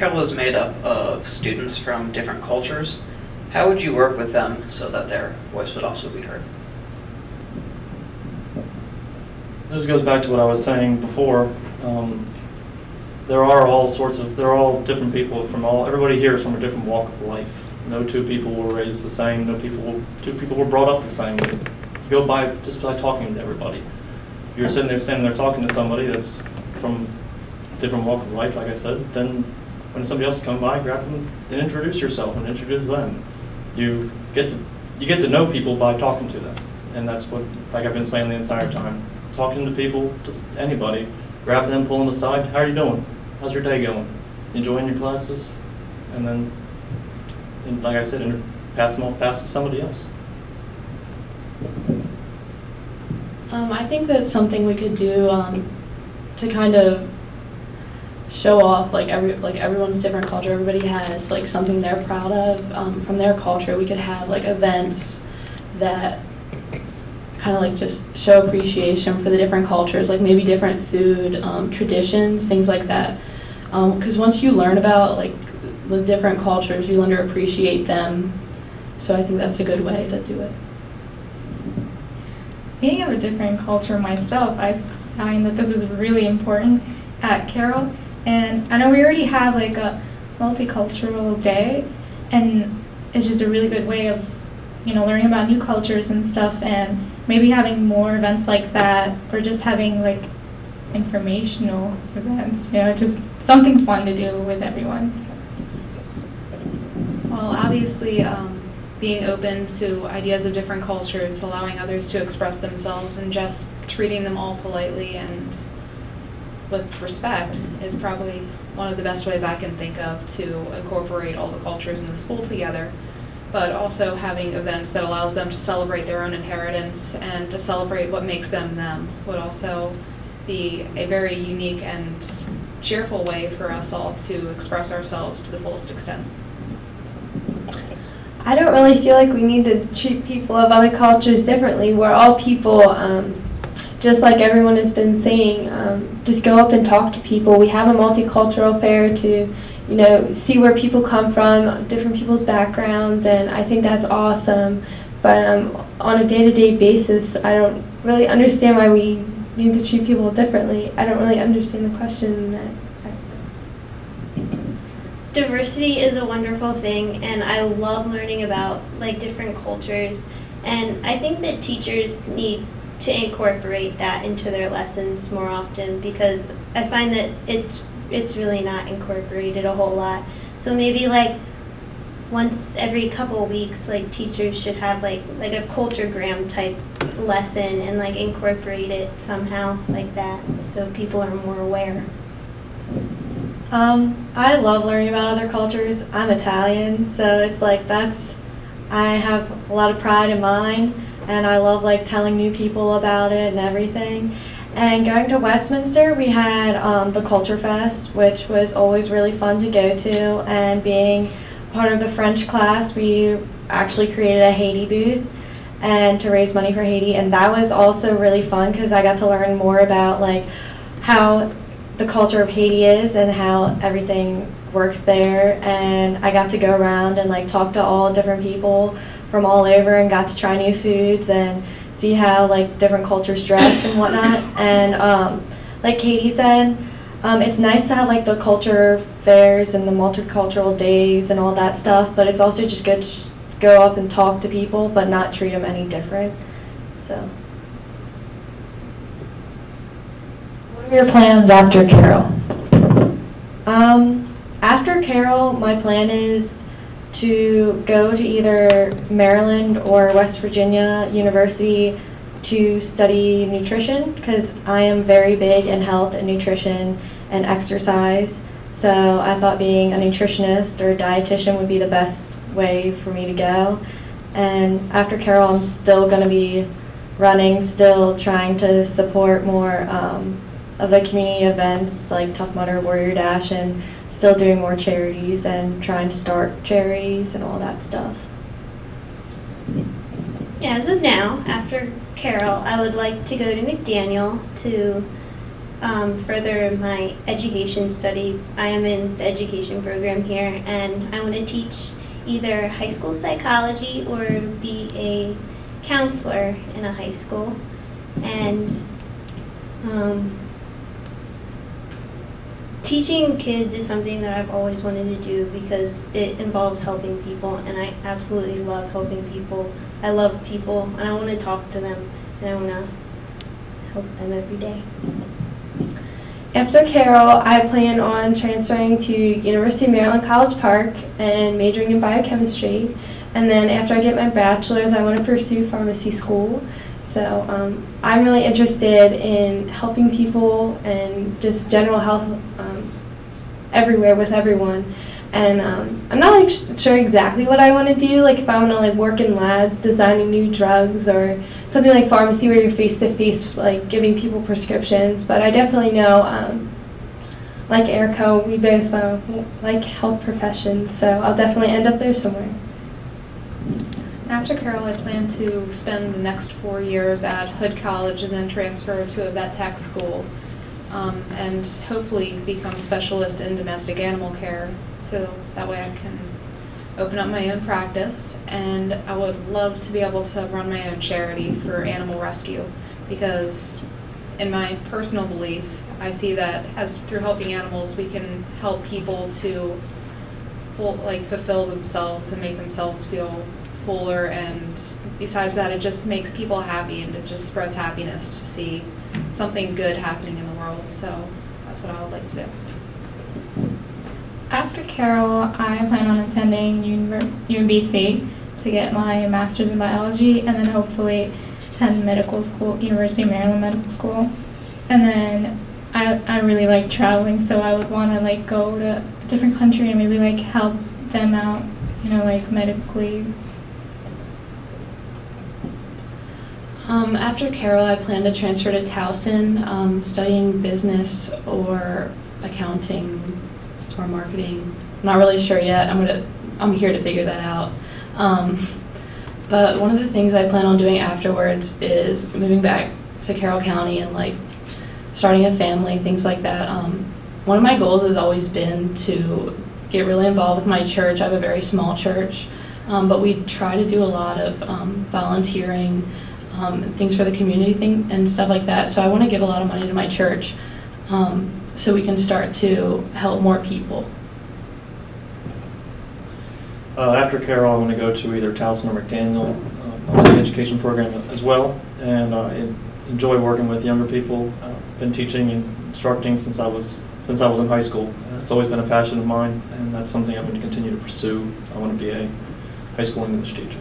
Carroll is made up of students from different cultures. How would you work with them so that their voice would also be heard? This goes back to what I was saying before. There are all different people everybody here is from a different walk of life. No two people were raised the same, two people were brought up the same. You go by just by talking to everybody. If you're standing there talking to somebody that's from a different walk of life, like I said, then when somebody else comes by, grab them and introduce yourself and introduce them. You get to know people by talking to them. And that's what, like I've been saying the entire time. Talking to people, just anybody, grab them, pull them aside. How are you doing? How's your day going? Enjoying your classes? And then, like I said, pass to somebody else. I think that's something we could do to kind of show off everyone's different culture. Everybody has like something they're proud of from their culture. We could have like events that kind of like just show appreciation for the different cultures, like maybe different food, traditions, things like that. Because once you learn about like the different cultures, you learn to appreciate them. So I think that's a good way to do it. Being of a different culture myself, I find that this is really important at Carroll. And I know we already have like a multicultural day, and it's just a really good way of, learning about new cultures and stuff, and maybe having more events like that, or just having like informational events, just something fun to do with everyone. Well, obviously, being open to ideas of different cultures, allowing others to express themselves, and just treating them all politely and with respect is probably one of the best ways I can think of to incorporate all the cultures in the school together. But also having events that allows them to celebrate their own inheritance and to celebrate what makes them them would also be a very unique and cheerful way for us all to express ourselves to the fullest extent. I don't really feel like we need to treat people of other cultures differently. We're all people, just like everyone has been saying. Just go up and talk to people. We have a multicultural fair to, see where people come from, different people's backgrounds, and I think that's awesome. But on a day-to-day basis, I don't really understand why we need to treat people differently. I don't really understand the question in that aspect. Diversity is a wonderful thing, and I love learning about different cultures, and I think that teachers need to incorporate that into their lessons more often, because I find that it's really not incorporated a whole lot. So maybe once every couple weeks, teachers should have like a culturegram type lesson and incorporate it somehow like that, so people are more aware. I love learning about other cultures. I'm Italian, so it's I have a lot of pride in mine, and I love telling new people about it and everything. And going to Westminster, we had the Culture Fest, which was always really fun to go to, and being part of the French class, we actually created a Haiti booth and to raise money for Haiti, and that was also really fun because I got to learn more about how the culture of Haiti is and how everything works there, and I got to go around and talk to all different people from all over and got to try new foods and see how different cultures dress and whatnot. And like Katie said, it's nice to have the culture fairs and the multicultural days and all that stuff, but it's also just good to go up and talk to people but not treat them any different. So. What are your plans after Carroll? After Carroll, my plan is to go to either Maryland or West Virginia University to study nutrition, because I am very big in health and nutrition and exercise. So I thought being a nutritionist or a dietitian would be the best way for me to go. And after Carroll, I'm still going to be running, still trying to support more of the community events like Tough Mudder, Warrior Dash, and still doing more charities and trying to start charities and all that stuff. Yeah, as of now, after Carroll, I would like to go to McDaniel to further my education study. I am in the education program here, and I want to teach either high school psychology or be a counselor in a high school. And teaching kids is something that I've always wanted to do because it involves helping people, and I absolutely love helping people. I love people, and I want to talk to them, and I want to help them every day. After Carroll, I plan on transferring to University of Maryland College Park and majoring in biochemistry. And then after I get my bachelor's, I want to pursue pharmacy school. So I'm really interested in helping people and just general health everywhere with everyone. And I'm not like sure exactly what I want to do, like if I want to like work in labs designing new drugs or something like pharmacy where you're face to face like giving people prescriptions. But I definitely know, like Erica, we both like health professions, so I'll definitely end up there somewhere. After Carroll, I plan to spend the next 4 years at Hood College and then transfer to a vet tech school, and hopefully become a specialist in domestic animal care. So that way I can open up my own practice, and I would love to be able to run my own charity for animal rescue, because in my personal belief, I see that as through helping animals, we can help people to fulfill themselves and make themselves feel fuller, and besides that, it just makes people happy and it just spreads happiness to see something good happening in the world. So that's what I would like to do. After Carroll, I plan on attending UMBC to get my master's in biology, and then hopefully attend medical school, University of Maryland Medical School. And then I really like traveling, so I would want to like go to a different country and maybe like help them out, you know, like medically. After Carroll, I plan to transfer to Towson, studying business or accounting or marketing. I'm not really sure yet. I'm here to figure that out. But one of the things I plan on doing afterwards is moving back to Carroll County and like starting a family, things like that. One of my goals has always been to get really involved with my church. I have a very small church, but we try to do a lot of volunteering, things for the community and stuff like that. So I want to give a lot of money to my church so we can start to help more people. After Carroll, I want to go to either Towson or McDaniel. I'm in the education program as well, and I enjoy working with younger people. I've been teaching and instructing since I was in high school. It's always been a passion of mine, and that's something I'm going to continue to pursue. I want to be a high school English teacher.